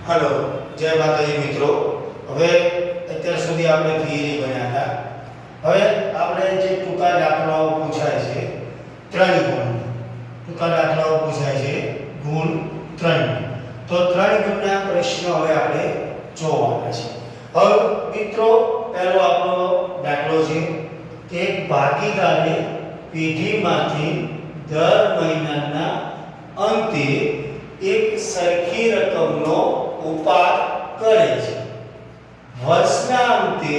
Hello जय माताजी मित्रों। હવે અત્યાર સુધી આપણે થિયરી ભણ્યા હતા। હવે આપણે જે ટૂંકા દાખલાઓ પૂછાય છે ત્રણ ગુણ ટૂંકા દાખલાઓ પૂછાય છે ગુણ 3 તો 3 ગુણના પ્રશ્નો હવે આપણે જોવાના છે। હવે મિત્રો પહેલો આપણો દાખલો છે કે એક ભાગીદારે પેઢીમાંથી દર મહિનાના અંતે એક સરખી રકમનો ઉપાડ કરે છે। વર્ષના અંતે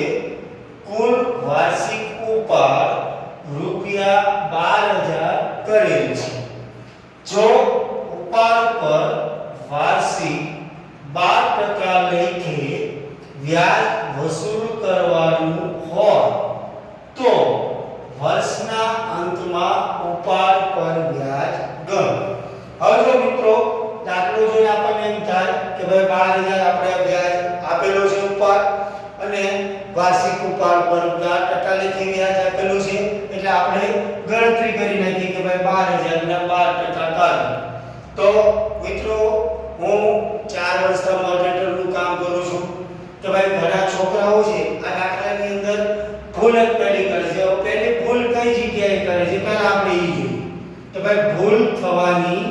કુલ વાર્ષિક ઉપાડ ₹12,000 કરેલ છે। જો ઉપાડ પર વાર્ષિક 12% લેખે વ્યાજ વસૂલ કરવાનું હોય તો વર્ષના અંતમાં ઉપાડ પર વ્યાજ ગણો। હવે જો મિત્રો દાખલો જોઈને આપણને એમ થાય કે ભાઈ 12,000 આપણે વ્યાજ આપેલો છે ઉપાડ અને વાર્ષિક ઉપાડ પર 12% લેખે વ્યાજ આપેલું છે એટલે આપણે ગણતરી કરી નાખી કે ભાઈ 12,000 ના 12% કાઢો। તો મિત્રો હું 4 વર્ષથી મોડરેટરનું કામ કરું છું કે ભાઈ ઘણા છોકરાઓ છે આ દાખલાની અંદર ભૂલ જ પહેલી કરે છે। પહેલી ભૂલ કઈ જગ્યાએ કરે છે પહેલા આપણે એ જોઈએ કે ભાઈ ભૂલ થવાની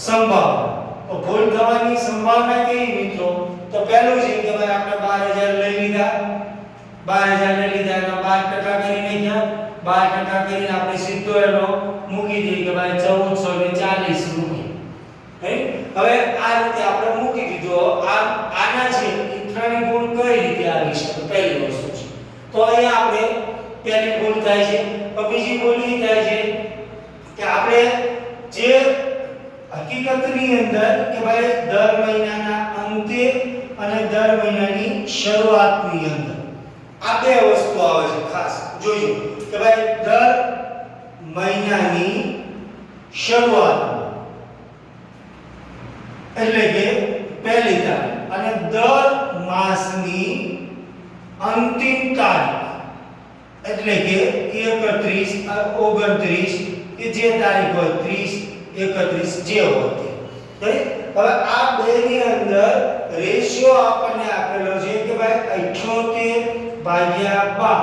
સંભાવના। તો ભૂલ થવાની સંભાવના કેવી મિત્રો? તો પહેલું છે કે ભાઈ આપણે 12,000 લઈ લીધા 12,000 લઈ લીધા એના 12% કરીને ગયા 12% કરીને આપણે સીધો એનો મૂકી દઈએ કે ભાઈ 1440 મૂકી હવે આ રીતે આપણે મૂકી દીધો। આના છે એ ત્રણ ગુણ કઈ રીતે આવી શકે પહેલી વસ્તુ છે। તો અહીંયા આપણે પહેલી ભૂલ થાય છે। તો બીજી ભૂલ એ થાય છે કે આપણે જે હકીકતની અંદર કે ભાઈ દર મહિનાના અંતે અને દર મહિનાની શરૂઆતની અંદર આ બે વસ્તુ આવે છે ખાસ જોજો કે ભાઈ દર મહિનાની શરૂઆત એટલે કે પહેલી તારીખ અને દર માસની અંતિમ તારીખ એટલે કે 31 29 કે જે તારીખ હોય 30 31 જે હોય તે હવે આ બેની અંદર રેશિયો આપણને આપેલો છે કે ભાઈ 78/12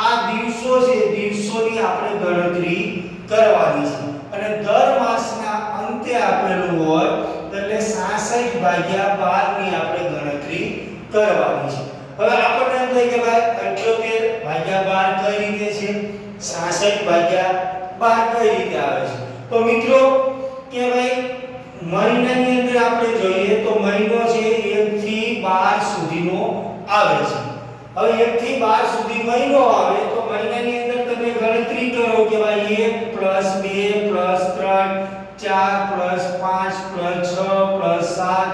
આ દિવસો છે દિવસોની આપણે ગણતરી કરવાની છે અને દર માસના અંતે આપેલું હોય એટલે 66/12 ની આપણે ગણતરી કરવાની છે। હવે આપણને એમ થાય કે ભાઈ 78/12 કઈ રીતે છે 66/12 કઈ રીતે આવે છે? તો મિત્રો કે ભાઈ મહિનાની અંદર આપણે જોઈએ તો મહિનો છે 1 થી 12 સુધીનો આવે છે। હવે 1 થી 12 સુધી મહિનો આવે તો મહિનાની અંદર તમે ગણતરી કરો કે ભાઈ 1 + 2 + 3 4 + 5 + 6 + 7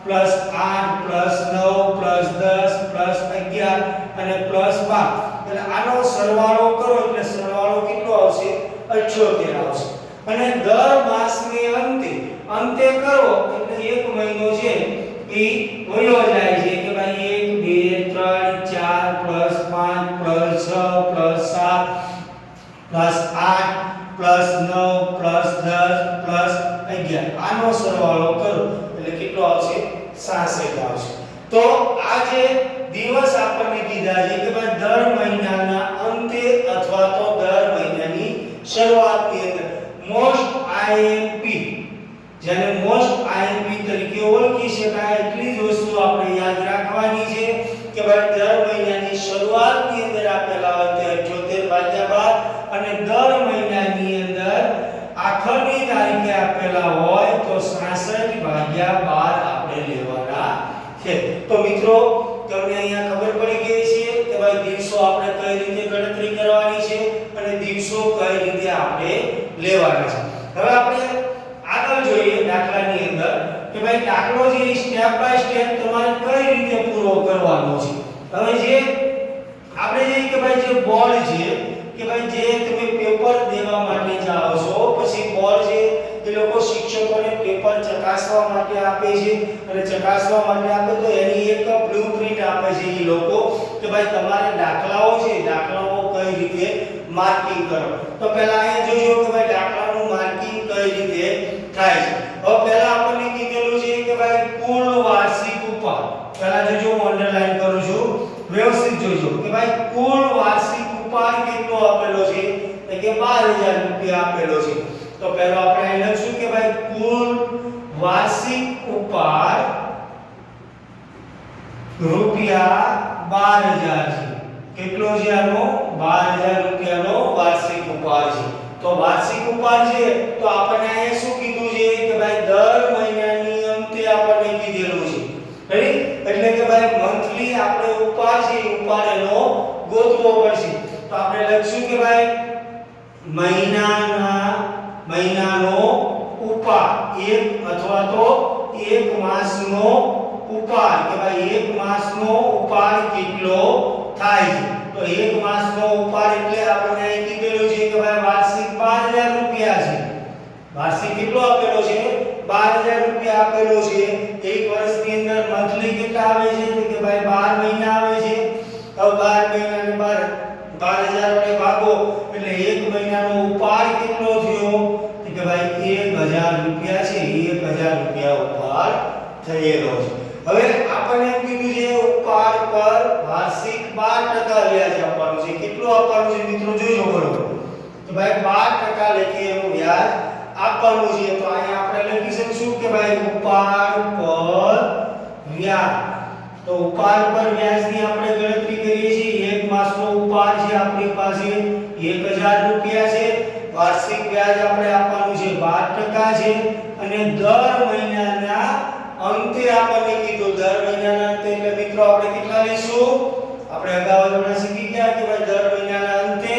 + 8 + 9 + 10 + 11 અને +12 એટલે આનો સરવાળો કરો એટલે સરવાળો કેટલો આવશે 78 આવશે। અને દર માસને અંતે કરો એટલે એક મહિનો છે એ વયો જાય છે કે ભાઈ 1 2 3 4 + 5 + 6 + 7 + 8 + 9 + 10 + 11 આનો સરવાળો કરો એટલે કેટલો આવશે 66 આવશે। તો આ જે દિવસ આપણને કીધા છે કે ભાઈ દર મહિનાના અંતે અથવા તો દર મહિનાની શરૂઆતની અંદર મોસ્ટ આઈએમપી જેને મોસ્ટ આઈએમપી તરીકે ઓળખી શકાય એટલી જ વસ્તુ આપણે યાદ રાખવાની છે કે ભાઈ દર મહિનાની શરૂઆતની અંદર આપેલા હોય તે 78/12 અને દર મહિનાની અંદર આખરની તારીખે આપેલા હોય તો 66/12 આપણે લેવાના છે। તો મિત્રો તમને અહીંયા ખબર પડી ગઈ છે કે ભાઈ દિવસો આપણે કઈ રીતે ગણતરી કરવાની છે અને દિવસો કઈ રીતે આપણે લેવાના છે। હવે આપણે આગળ જોઈએ દાખલાની અંદર કે ભાઈ દાખલો જે સ્ટેપ બાય સ્ટેપ તમારે કઈ રીતે પૂરો કરવાનો છે। હવે જે આપણે જે કે ભાઈ જે બોર્ડ છે કે ભાઈ જે તમે પેપર દેવા માટે જાઓ છો પછી બોર્ડ છે એ લોકો શિક્ષકોને પેપર ચકાસવા માટે આપે છે અને ચકાસવા માટે આપે તો એની એક બ્લુપ્રિન્ટ આપે છે એ લોકો કે ભાઈ તમારે દાખલાઓ છે દાખલાઓ કઈ રીતે માર્કિંગ કરો। તો પહેલા અહીંયા જોજો કે ભાઈ દાખલાનું માર્કિંગ કઈ રીતે થાય છે। હવે પહેલા આપણને કીધેલું છે કે ભાઈ કુલ વાર્ષિક ઉપાડ. પહેલા જોજો હું અંડરલાઈન કરું છું, વ્યવસ્થિત જોજો કે ભાઈ કુલ વાર્ષિક ઉપાડ કેટલો આપેલો છે તો કે 12000 રૂપિયા આપેલો છે. તો પહેલા આપણે અહીં લખશું કે ભાઈ કુલ વાર્ષિક ઉપાડ રૂપિયા 12000 છે. કેટલો છે આનો? 12000 રૂપિયાનો વાર્ષિક ઉપાડ છે. તો વાર્ષિક ઉપાડ છે તો આપણને અહીંયા શું કીધું છે કે ભાઈ દર મહિનાની અંતે આપણને કીધેલું છે. રેડી? એટલે કે ભાઈ મંથલી આપણે ઉપાડ છે ઉપાડ એનો ગોતવો પડશે. તો આપણે લખશું કે ભાઈ મહિનાનો ઉપાડ એક અથવા તો એક માસનો ઉપાડ કે ભાઈ એક માસનો ઉપાડ કેટલો થાય છે. તો એક માસનો ઉપાડ એટલે આપણને અહીં કીધેલું છે કે ભાઈ વાર્ષિક 12000 રૂપિયા છે. વાર્ષિક કેટલો આપેલો છે? 12000 રૂપિયા આપેલો છે. એક વર્ષની અંદર મંથલી કેટલા આવે છે તો કે ભાઈ 12 મહિના આવે છે. હવે 12 મહિનાને 12000 વડે ભાગો એટલે એક મહિનાનો ઉપાડ કેટલો થયો તો કે ભાઈ 1000 રૂપિયા છે. 1000 રૂપિયા ઉપાડ થયેલો છે. હવે આપણને એમ કીધું છે ઉપાડ પર વાર્ષિક 12% વ્યાજ આપવાનું છે. કેટલું આપવાનું છે મિત્રો જોજો બરોબર. તો ભાઈ 12% લેખે એનું વ્યાજ આપવાનું છે. તો અહીંયા આપણે લખી શકશું કે ભાઈ ઉપાડ પર વ્યાજ. તો ઉપાડ પર વ્યાજની આપણે ગણતરી કરીએ છીએ. એક માસનો ઉપાડ છે આપણી પાસે 1000 રૂપિયા છે. વાર્ષિક વ્યાજ આપણે આપવાનું છે 12% છે અને દર મહિનાના અંતે આપણને કીધું દર મહિનાના અંતે એટલે મિત્રો આપણે કેટલા લઈશું? આપણે અગાઉ હમણાં શીખી ગયા કે ભાઈ દર મહિનાના અંતે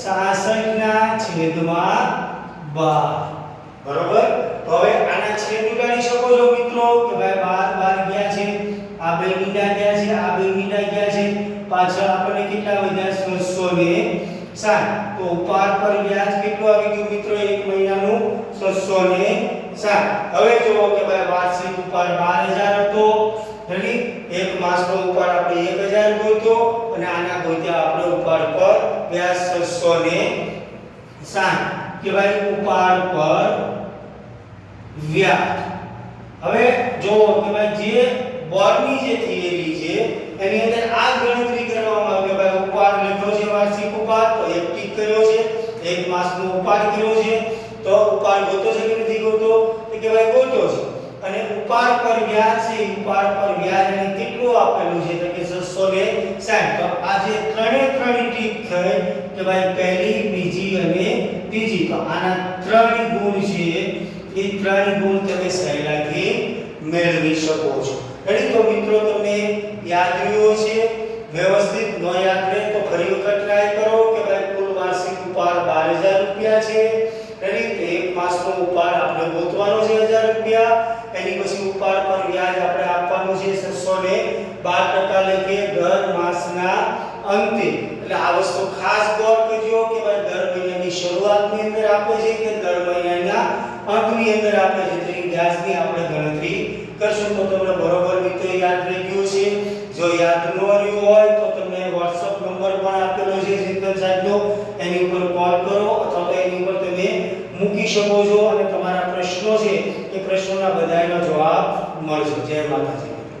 66/12. બરોબર? તો હવે આના છેદ ઉડાડી શકો છો મિત્રો કે ભાઈ 12 ગયા છે, આ બે મીંડા ગયા છે, આ બે મીંડા ગયા છે, પાછળ આપણને કેટલા વધ્યા? 660. તો ઉપાડ પર વ્યાજ કેટલું આવી ગયું મિત્રો? એક મહિનાનું 660. હવે જુઓ કે ભાઈ વાર્ષિક ઉપાડ 12000 હતો. રેડી? એક માસનો ઉપાડ આપણે 1000 ગોત્યો અને આના ગોત્યા આપણે ઉપાડ પર વ્યાજ 660 કે ભાઈ ઉપાડ પર વ્યાજ. હવે જુઓ કે ભાઈ જે બોર્ડની જે થિયરી છે એની અંદર આ ગણતરી કરવામાં આવે કે ભાઈ ઉપાડ લખ્યો છે વાર્ષિક ઉપાડ તો એક ટીક કર્યો છે, એક માસનો ઉપાડ કર્યો છે તો ઉપાડ ગોતો છે કે નથી ગોતો તો કે ભાઈ ગોતો છે. અને ઉપાડ પર વ્યાજ છે, ઉપાડ પર વ્યાજ અને કેટલું આપેલું છે તો કે 660. તો આ જે ત્રણે ટીક થઈ કે ભાઈ પહેલી, બીજી અને ત્રીજી. તો આના ત્રણ ગુણ છે એ ત્રણ ગુણ તમે સહેલાઈથી મેળવી શકો છો. રેડી? તો મિત્રો તમને યાદ રહ્યું છે? વ્યવસ્થિત ન યાદ રહે તો ફરી વખત ટ્રાય કરો કે ભાઈ કુલ વાર્ષિક ઉપાડ 12000 રૂપિયા છે. રેડી? તો એક માસનો ઉપાડ આપણે ગોતવાનો છે 1000 રૂપિયા. એની પછી ઉપાડ પર વ્યાજ આપણે આપવાનું છે 612% લેખે દર માસના અંતે. એટલે આ વસ્તુ ખાસ ગૌર કરજો કે ભાઈ દર મહિનાની શરૂઆતની અંદર આપે છે કે દર મહિનાના અંતની અંદર આપે છે. તો વ્યાજની આપણે ગણતરી કરશું તો તમને બરોબર મિત્રો યાદ રહી ગયું છે. જો યાદ ન રહ્યું હોય તો તમને WhatsApp નંબર પણ આપેલો છે સિદ્ધાર્થ સાહેબનો, એની ઉપર કોલ કરો અથવા તો એની ઉપર તમે મૂકી શકો છો અને તમારા પ્રશ્નો છે એ પ્રશ્નોના બધાનો જવાબ મળશે. જય માતાજી.